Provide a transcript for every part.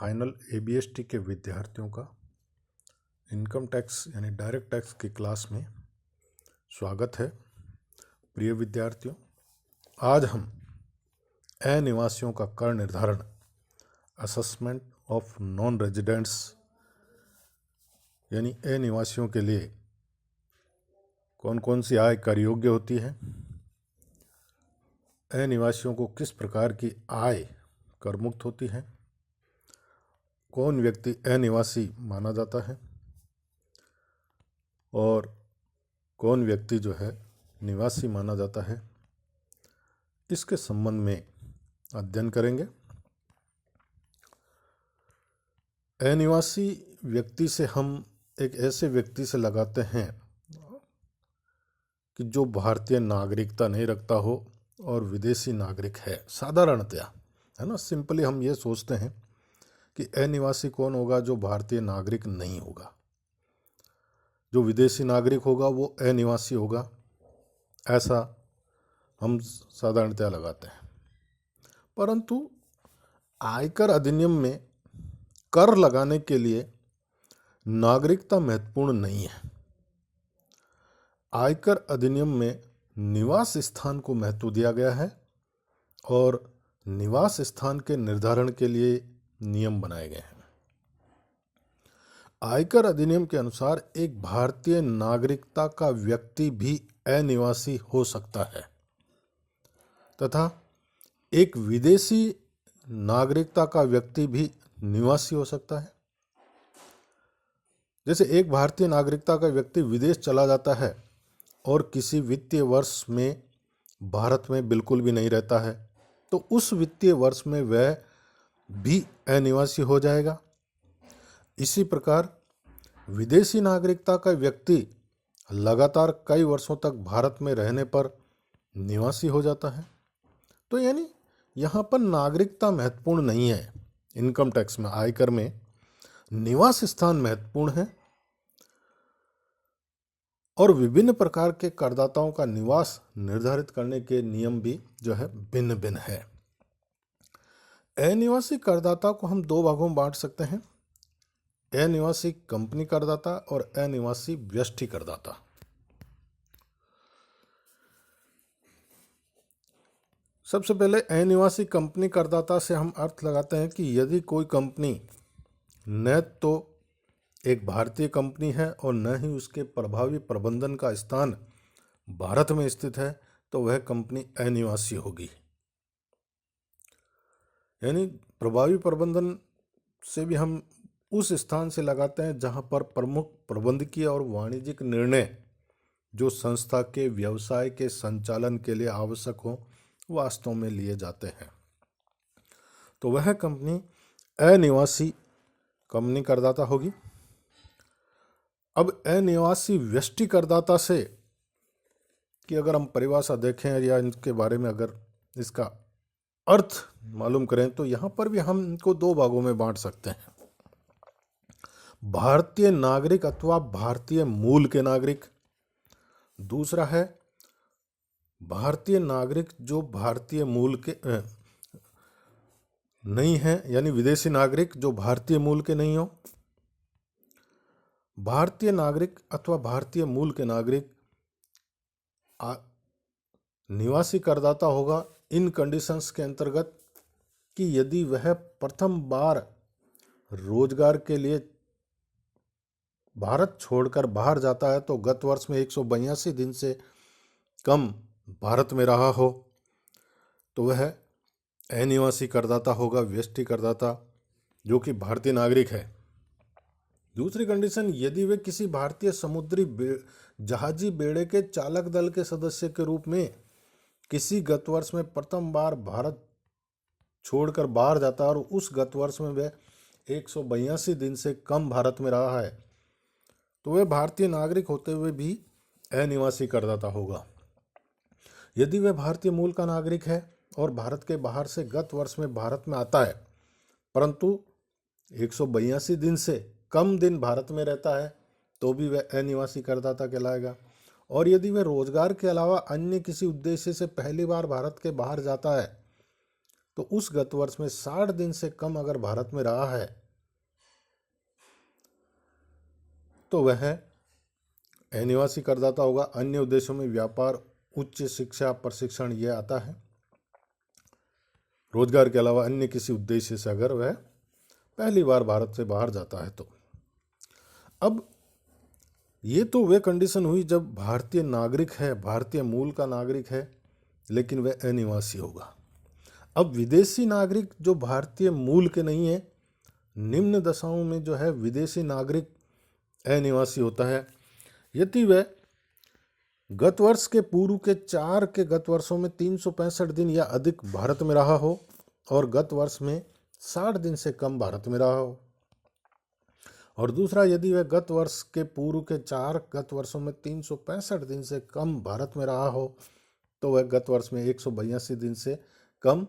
Final एबीएसटी के विद्यार्थियों का इनकम टैक्स यानी डायरेक्ट टैक्स की क्लास में स्वागत है। प्रिय विद्यार्थियों, आज हम अनिवासियों का कर निर्धारण असेसमेंट ऑफ नॉन रेजिडेंट्स यानी अनिवासियों के लिए कौन कौन सी आय कर योग्य होती है, अनिवासियों को किस प्रकार की आय कर मुक्त होती है, कौन व्यक्ति अनिवासी माना जाता है और कौन व्यक्ति जो है निवासी माना जाता है, इसके संबंध में अध्ययन करेंगे। अनिवासी व्यक्ति से हम एक ऐसे व्यक्ति से लगाते हैं कि जो भारतीय नागरिकता नहीं रखता हो और विदेशी नागरिक है, साधारणतया, है ना। सिंपली हम ये सोचते हैं कि अनिवासी कौन होगा, जो भारतीय नागरिक नहीं होगा। जो विदेशी नागरिक होगा वो अनिवासी होगा, ऐसा हम साधारणतया लगाते हैं। परंतु आयकर अधिनियम में कर लगाने के लिए नागरिकता महत्वपूर्ण नहीं है। आयकर अधिनियम में निवास स्थान को महत्व दिया गया है और निवास स्थान के निर्धारण के लिए नियम बनाए गए हैं। आयकर अधिनियम के अनुसार एक भारतीय नागरिकता का व्यक्ति भी अनिवासी हो सकता है तथा एक विदेशी नागरिकता का व्यक्ति भी निवासी हो सकता है। जैसे एक भारतीय नागरिकता का व्यक्ति विदेश चला जाता है और किसी वित्तीय वर्ष में भारत में बिल्कुल भी नहीं रहता है, तो उस वित्तीय वर्ष में वह भी अनिवासी हो जाएगा। इसी प्रकार विदेशी नागरिकता का व्यक्ति लगातार कई वर्षों तक भारत में रहने पर निवासी हो जाता है। तो यानी यहाँ पर नागरिकता महत्वपूर्ण नहीं है। इनकम टैक्स में, आयकर में निवास स्थान महत्वपूर्ण है और विभिन्न प्रकार के करदाताओं का निवास निर्धारित करने के नियम भी जो है भिन्न भिन्न है। अनिवासी करदाता को हम दो भागों में बांट सकते हैं, अनिवासी कंपनी करदाता और अनिवासी व्यष्टि करदाता। सबसे पहले अनिवासी कंपनी करदाता से हम अर्थ लगाते हैं कि यदि कोई कंपनी न तो एक भारतीय कंपनी है और न ही उसके प्रभावी प्रबंधन का स्थान भारत में स्थित है, तो वह कंपनी अनिवासी होगी। यानी प्रभावी प्रबंधन से भी हम उस स्थान से लगाते हैं जहां पर प्रमुख प्रबंधकीय और वाणिज्यिक निर्णय जो संस्था के व्यवसाय के संचालन के लिए आवश्यक हो वास्तव में लिए जाते हैं, तो वह कंपनी अनिवासी कंपनी करदाता होगी। अब अनिवासी व्यष्टि करदाता से कि अगर हम परिभाषा देखें या इनके बारे में अगर इसका अर्थ मालूम करें, तो यहाँ पर भी हम इनको दो भागों में बांट सकते हैं, भारतीय नागरिक अथवा भारतीय मूल के नागरिक। दूसरा है भारतीय नागरिक जो भारतीय मूल के नहीं है, यानी विदेशी नागरिक जो भारतीय मूल के नहीं हो। भारतीय नागरिक अथवा भारतीय मूल के नागरिक निवासी करदाता होगा इन कंडीशंस के अंतर्गत कि यदि वह प्रथम बार रोजगार के लिए भारत छोड़कर बाहर जाता है तो गत वर्ष में 182 दिन से कम भारत में रहा हो, तो वह अनिवासी करदाता होगा, व्यष्टि करदाता जो कि भारतीय नागरिक है। दूसरी कंडीशन, यदि वे किसी भारतीय समुद्री जहाजी बेड़े के चालक दल के सदस्य के रूप में किसी गत वर्ष में प्रथम बार भारत छोड़कर बाहर जाता है और उस गत वर्ष में वह 182 दिन से कम भारत में रहा है, तो वह भारतीय नागरिक होते हुए भी अनिवासी करदाता होगा। यदि वह भारतीय मूल का नागरिक है और भारत के बाहर से गत वर्ष में भारत में आता है परंतु 182 दिन से कम दिन भारत में रहता है, तो भी वह अनिवासी करदाता कहलाएगा। और यदि वह रोजगार के अलावा अन्य किसी उद्देश्य से पहली बार भारत के बाहर जाता है तो उस गत वर्ष में 60 दिन से कम अगर भारत में रहा है तो वह अनिवासी करदाता होगा। अन्य उद्देश्यों में व्यापार, उच्च शिक्षा, प्रशिक्षण ये आता है। रोजगार के अलावा अन्य किसी उद्देश्य से अगर वह पहली बार भारत से बाहर जाता है तो। अब ये तो वे कंडीशन हुई जब भारतीय नागरिक है, भारतीय मूल का नागरिक है, लेकिन वह अनिवासी होगा। अब विदेशी नागरिक जो भारतीय मूल के नहीं है, निम्न दशाओं में जो है विदेशी नागरिक अनिवासी होता है यदि वह गत वर्ष के पूर्व के 4 के गत वर्षों में 365 दिन या अधिक भारत में रहा हो और गत वर्ष में 60 दिन से कम भारत में रहा हो। और दूसरा, यदि वह गत वर्ष के पूर्व के 4 गत वर्षों में 365 दिन से कम भारत में रहा हो तो वह गत वर्ष में 182 दिन से कम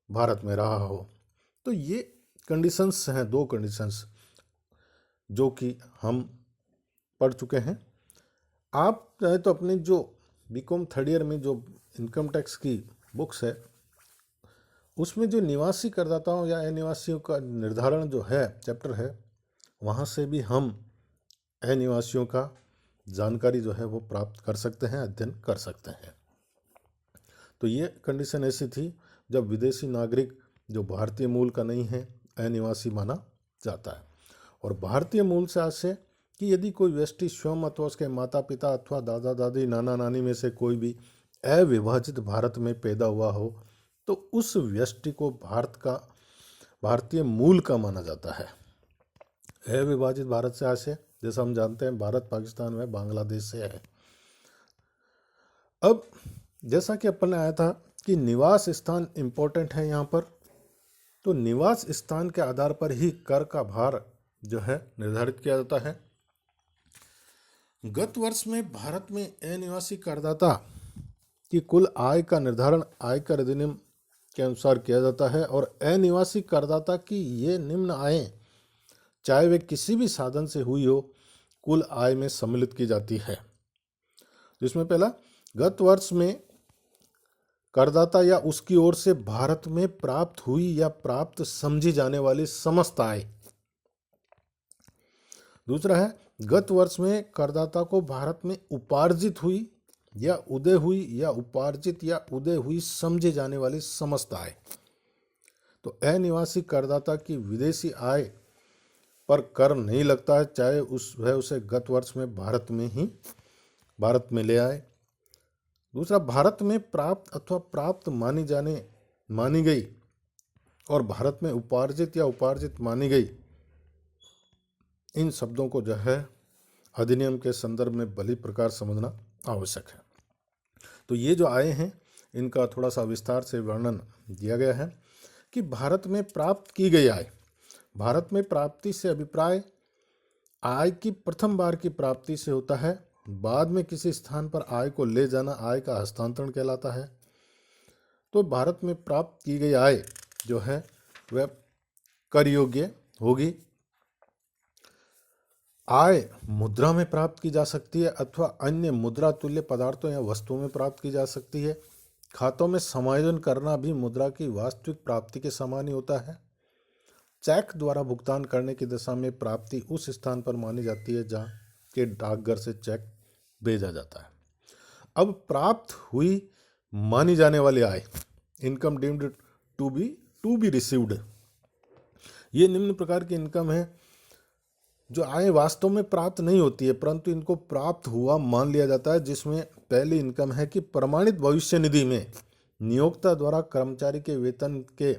भारत में रहा हो। तो ये कंडीशंस हैं, 2 कंडीशंस जो कि हम पढ़ चुके हैं। आप चाहे तो अपने जो बीकॉम थर्ड ईयर में जो इनकम टैक्स की बुक्स है उसमें जो निवासी करदाताओं या अनिवासियों का निर्धारण जो है चैप्टर है, वहाँ से भी हम अनिवासियों का जानकारी जो है वो प्राप्त कर सकते हैं, अध्ययन कर सकते हैं। तो ये कंडीशन ऐसी थी जब विदेशी नागरिक जो भारतीय मूल का नहीं है अनिवासी माना जाता है। और भारतीय मूल से आशय कि यदि कोई व्यक्ति स्वयं अथवा उसके माता पिता अथवा दादा दादी नाना नानी में से कोई भी अविभाजित भारत में पैदा हुआ हो तो उस व्यक्ति को भारतीय मूल का माना जाता है। अविभाजित भारत से आशय जैसा हम जानते हैं भारत, पाकिस्तान व बांग्लादेश से है। अब जैसा कि अपन ने आया था कि निवास स्थान इम्पोर्टेंट है यहाँ पर, तो निवास स्थान के आधार पर ही कर का भार जो है निर्धारित किया जाता है। गत वर्ष में भारत में अनिवासी करदाता की कुल आय का निर्धारण आयकर अधिनियम के अनुसार किया जाता है और अनिवासी करदाता की ये निम्न आय चाहे वे किसी भी साधन से हुई हो कुल आय में सम्मिलित की जाती है। जिसमें पहला, गत वर्ष में करदाता या उसकी ओर से भारत में प्राप्त हुई या प्राप्त समझी जाने वाली समस्त आय। दूसरा है, गत वर्ष में करदाता को भारत में उपार्जित हुई या उदय हुई या उपार्जित या उदय हुई समझे जाने वाली समस्त आय। तो अनिवासी करदाता की विदेशी आय पर कर नहीं लगता है, चाहे वह उसे गत वर्ष में भारत में ले आए। दूसरा, भारत में प्राप्त अथवा प्राप्त मानी गई और भारत में उपार्जित या उपार्जित मानी गई, इन शब्दों को जो है अधिनियम के संदर्भ में भली प्रकार समझना आवश्यक है। तो ये जो आय हैं इनका थोड़ा सा विस्तार से वर्णन दिया गया है कि भारत में प्राप्त की गई आय। भारत में प्राप्ति से अभिप्राय आय की प्रथम बार की प्राप्ति से होता है। बाद में किसी स्थान पर आय को ले जाना आय का हस्तांतरण कहलाता है। तो भारत में प्राप्त की गई आय जो है वह कर योग्य होगी। आय मुद्रा में प्राप्त की जा सकती है अथवा अन्य मुद्रा तुल्य पदार्थों या वस्तुओं में प्राप्त की जा सकती है। खातों में समायोजन करना भी मुद्रा की वास्तविक प्राप्ति के समान ही होता है। चेक द्वारा भुगतान करने की दशा में प्राप्ति उस स्थान पर मानी जाती है जहाँ के डाकघर से चेक भेजा जाता है। अब प्राप्त हुई मानी जाने वाली आय, income deemed to be received, ये निम्न प्रकार की इनकम है जो आय वास्तव में प्राप्त नहीं होती है परंतु इनको प्राप्त हुआ मान लिया जाता है। जिसमें पहली इनकम है कि प्रमाणित भविष्य निधि में नियोक्ता द्वारा कर्मचारी के वेतन के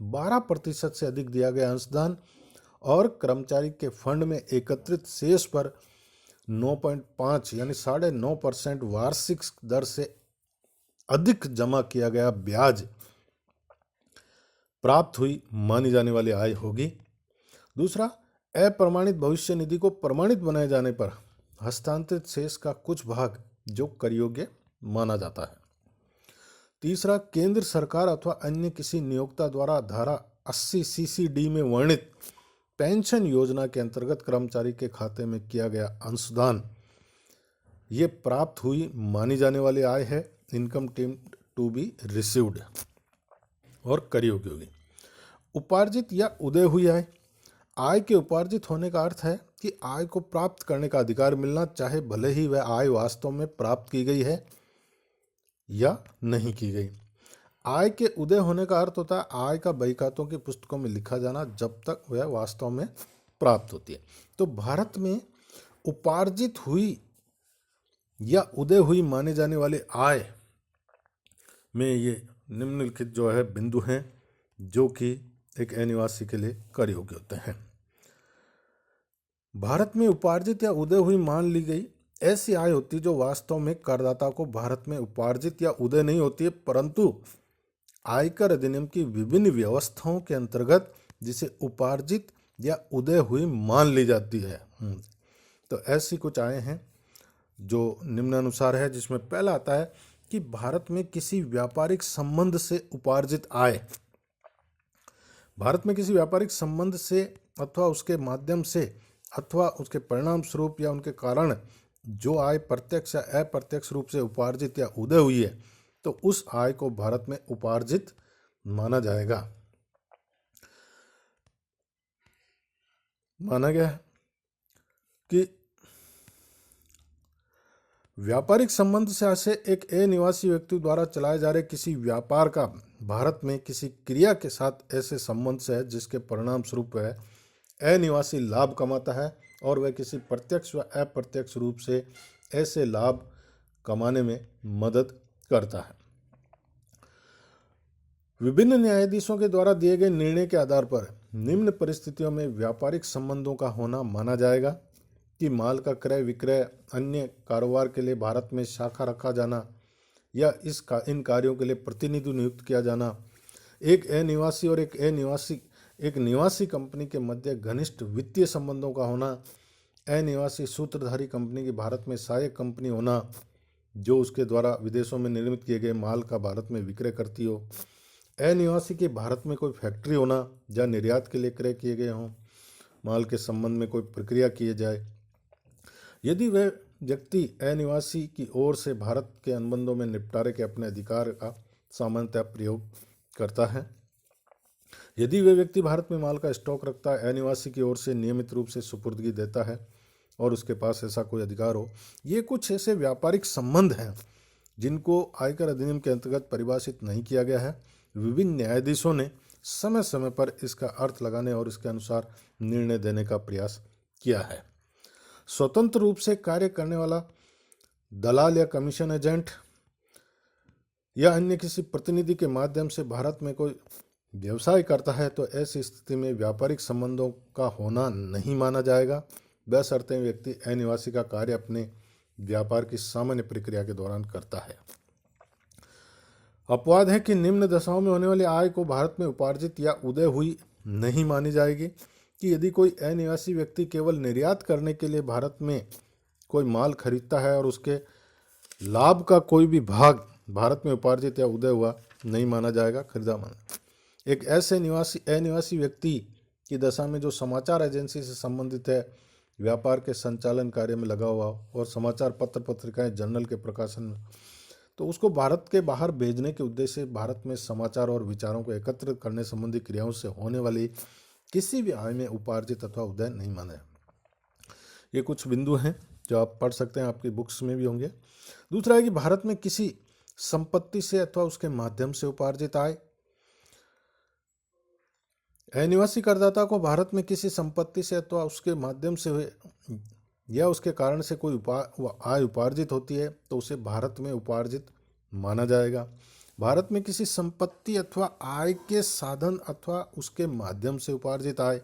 12% से अधिक दिया गया अंशदान और कर्मचारी के फंड में एकत्रित शेष पर 9.5 यानी 9.5% वार्षिक दर से अधिक जमा किया गया ब्याज प्राप्त हुई मानी जाने वाली आय होगी। दूसरा, अप्रमाणित भविष्य निधि को प्रमाणित बनाए जाने पर हस्तांतरित शेष का कुछ भाग जो कर योग्य माना जाता है। तीसरा, केंद्र सरकार अथवा अन्य किसी नियोक्ता द्वारा धारा 80 CCD में वर्णित पेंशन योजना के अंतर्गत कर्मचारी के खाते में किया गया अंशदान, ये प्राप्त हुई मानी जाने वाली आय है, इनकम टू बी रिसीव्ड। और कर योग्य होगी। उपार्जित या उदय हुई आय, आय के उपार्जित होने का अर्थ है कि आय को प्राप्त करने का अधिकार मिलना, चाहे भले ही वह आय वास्तव में प्राप्त की गई है या नहीं की गई। आय के उदय होने का अर्थ होता है आय का बही खातों की पुस्तकों में लिखा जाना जब तक वह वास्तव में प्राप्त होती है। तो भारत में उपार्जित हुई या उदय हुई माने जाने वाली आय में ये निम्नलिखित जो है बिंदु हैं जो कि एक अनिवासी के लिए कर योग्य होते हैं। भारत में उपार्जित या उदय हुई मान ली गई ऐसी आय होती है जो वास्तव में करदाता को भारत में उपार्जित या उदय नहीं होती है, परंतु आयकर अधिनियम की विभिन्न व्यवस्थाओं के अंतर्गत जिसे उपार्जित या उदय हुई मान ली जाती है। तो ऐसी कुछ आय हैं जो निम्नानुसार है, जिसमें पहला आता है कि भारत में किसी व्यापारिक संबंध से उपार्जित आय। भारत में किसी व्यापारिक संबंध से अथवा उसके माध्यम से अथवा उसके परिणाम स्वरूप या उनके कारण जो आय प्रत्यक्ष या अप्रत्यक्ष रूप से उपार्जित या उदय हुई है, तो उस आय को भारत में उपार्जित माना जाएगा। माना गया है कि व्यापारिक संबंध से ऐसे एक अनिवासी व्यक्ति द्वारा चलाए जा रहे किसी व्यापार का भारत में किसी क्रिया के साथ ऐसे संबंध से है जिसके परिणाम स्वरूप वह अनिवासी लाभ कमाता है और वह किसी प्रत्यक्ष व अप्रत्यक्ष रूप से ऐसे लाभ कमाने में मदद करता है। विभिन्न न्यायाधीशों के द्वारा दिए गए निर्णय के आधार पर निम्न परिस्थितियों में व्यापारिक संबंधों का होना माना जाएगा कि माल का क्रय विक्रय, अन्य कारोबार के लिए भारत में शाखा रखा जाना या इन कार्यों के लिए प्रतिनिधि नियुक्त किया जाना, एक अनिवासी और एक निवासी कंपनी के मध्य घनिष्ठ वित्तीय संबंधों का होना, अनिवासी सूत्रधारी कंपनी की भारत में सहायक कंपनी होना जो उसके द्वारा विदेशों में निर्मित किए गए माल का भारत में विक्रय करती हो, अनिवासी के भारत में कोई फैक्ट्री होना जहाँ निर्यात के लिए क्रय किए गए हों, माल के संबंध में कोई प्रक्रिया किए जाए। यदि वह व्यक्ति अनिवासी की ओर से भारत के अनुबंधों में निपटारे के अपने अधिकार का सामान्यतः प्रयोग करता है। यदि वह व्यक्ति भारत में माल का स्टॉक रखता है, अनिवासी की ओर से नियमित रूप से सुपुर्दगी देता है और उसके पास ऐसा कोई अधिकार हो। ये कुछ ऐसे व्यापारिक संबंध हैं जिनको आयकर अधिनियम के अंतर्गत परिभाषित नहीं किया गया है। विभिन्न न्यायाधीशों ने समय समय पर इसका अर्थ लगाने और इसके अनुसार निर्णय देने का प्रयास किया है। स्वतंत्र रूप से कार्य करने वाला दलाल या कमीशन एजेंट या अन्य किसी प्रतिनिधि के माध्यम से भारत में कोई व्यवसाय करता है तो ऐसी स्थिति में व्यापारिक संबंधों का होना नहीं माना जाएगा, बशर्ते व्यक्ति अनिवासी का कार्य अपने व्यापार की सामान्य प्रक्रिया के दौरान करता है। अपवाद है कि निम्न दशाओं में होने वाली आय को भारत में उपार्जित या उदय हुई नहीं मानी जाएगी कि यदि कोई अनिवासी व्यक्ति केवल निर्यात करने के लिए भारत में कोई माल खरीदता है और उसके लाभ का कोई भी भाग भारत में उपार्जित या उदय हुआ नहीं माना जाएगा, खरीदा माना। एक ऐसे अनिवासी व्यक्ति की दशा में जो समाचार एजेंसी से संबंधित है, व्यापार के संचालन कार्य में लगा हुआ और समाचार पत्र पत्रिकाएं जर्नल के प्रकाशन में, तो उसको भारत के बाहर भेजने के उद्देश्य से भारत में समाचार और विचारों को एकत्रित करने संबंधी क्रियाओं से होने वाली किसी भी आय में उपार्जित अथवा उदय नहीं माना है। ये कुछ बिंदु हैं जो आप पढ़ सकते हैं, आपकी बुक्स में भी होंगे। दूसरा है कि भारत में किसी संपत्ति से अथवा उसके माध्यम से उपार्जित आय। अनिवासी करदाता को भारत में किसी संपत्ति से अथवा उसके माध्यम से या उसके कारण से कोई आय उपार्जित होती है तो उसे भारत में उपार्जित माना जाएगा। भारत में किसी संपत्ति अथवा आय के साधन अथवा उसके माध्यम से उपार्जित आय,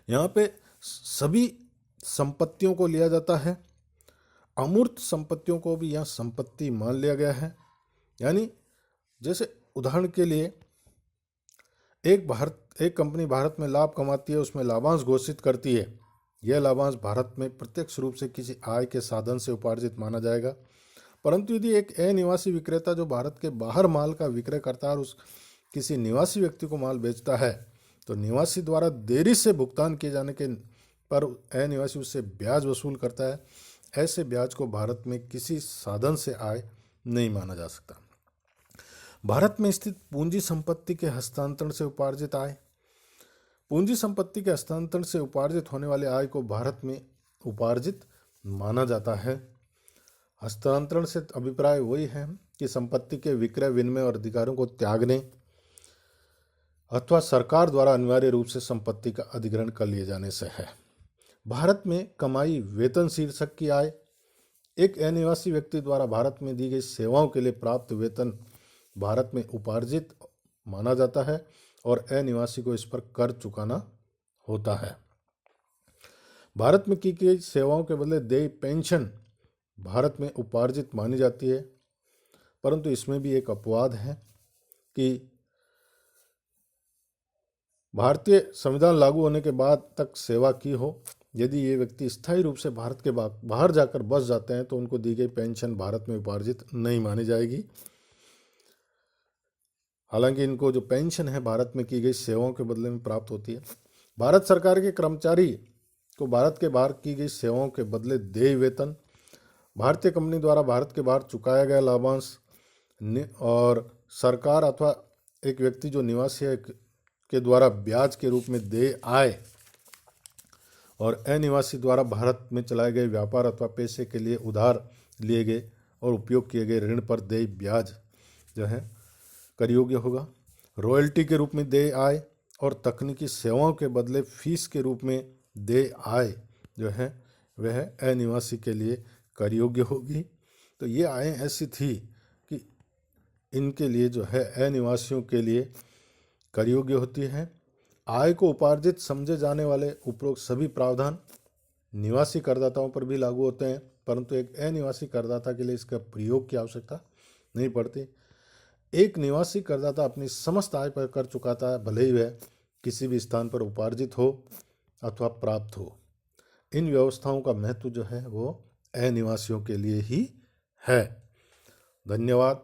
यहाँ पे सभी संपत्तियों को लिया जाता है। अमूर्त संपत्तियों को भी यहाँ संपत्ति मान लिया गया है। यानी जैसे उदाहरण के लिए एक कंपनी भारत में लाभ कमाती है, उसमें लाभांश घोषित करती है। यह लाभांश भारत में प्रत्यक्ष रूप से किसी आय के साधन से उपार्जित माना जाएगा। परंतु यदि एक अनिवासी विक्रेता जो भारत के बाहर माल का विक्रय करता है और उस किसी निवासी व्यक्ति को माल बेचता है तो निवासी द्वारा देरी से भुगतान किए जाने के पर अनिवासी उससे ब्याज वसूल करता है। ऐसे ब्याज को भारत में किसी साधन से आय नहीं माना जा सकता। भारत में स्थित पूंजी संपत्ति के हस्तांतरण से उपार्जित आय। पूंजी संपत्ति के हस्तांतरण से उपार्जित होने वाले आय को भारत में उपार्जित माना जाता है। हस्तांतरण से अभिप्राय वही है कि संपत्ति के विक्रय विनिमय और अधिकारों को त्यागने अथवा सरकार द्वारा अनिवार्य रूप से संपत्ति का अधिग्रहण कर लिए जाने से है। भारत में कमाई वेतन शीर्षक की आय। एक अनिवासी व्यक्ति द्वारा भारत में दी गई सेवाओं के लिए प्राप्त वेतन भारत में उपार्जित माना जाता है और अनिवासी को इस पर कर चुकाना होता है। भारत में की गई सेवाओं के बदले देय पेंशन भारत में उपार्जित मानी जाती है, परंतु इसमें भी एक अपवाद है कि भारतीय संविधान लागू होने के बाद तक सेवा की हो, यदि ये व्यक्ति स्थायी रूप से भारत के बाहर जाकर बस जाते हैं तो उनको दी गई पेंशन भारत में उपार्जित नहीं मानी जाएगी। हालांकि इनको जो पेंशन है भारत में की गई सेवाओं के बदले में प्राप्त होती है। भारत सरकार के कर्मचारी को भारत के बाहर की गई सेवाओं के बदले देय वेतन, भारतीय कंपनी द्वारा भारत के बाहर चुकाया गया लाभांश और सरकार अथवा एक व्यक्ति जो निवासी है के द्वारा ब्याज के रूप में देय आय और अनिवासी द्वारा भारत में चलाए गए व्यापार अथवा पैसे के लिए उधार लिए गए और उपयोग किए गए ऋण पर देय ब्याज जो है कर योग्य होगा। रॉयल्टी के रूप में देय आय और तकनीकी सेवाओं के बदले फीस के रूप में देय आय जो है वह अनिवासी के लिए कर योग्य होगी। तो ये आय ऐसी थी कि इनके लिए जो है अनिवासियों के लिए कर योग्य होती है। आय को उपार्जित समझे जाने वाले उपरोक्त सभी प्रावधान निवासी करदाताओं पर भी लागू होते हैं, परंतु एक अनिवासी करदाता के लिए इसका प्रयोग की आवश्यकता नहीं पड़ती। एक निवासी करदाता अपनी समस्त आय पर कर चुकाता है, भले ही वह किसी भी स्थान पर उपार्जित हो अथवा प्राप्त हो। इन व्यवस्थाओं का महत्व जो है वो अनिवासियों के लिए ही है। धन्यवाद।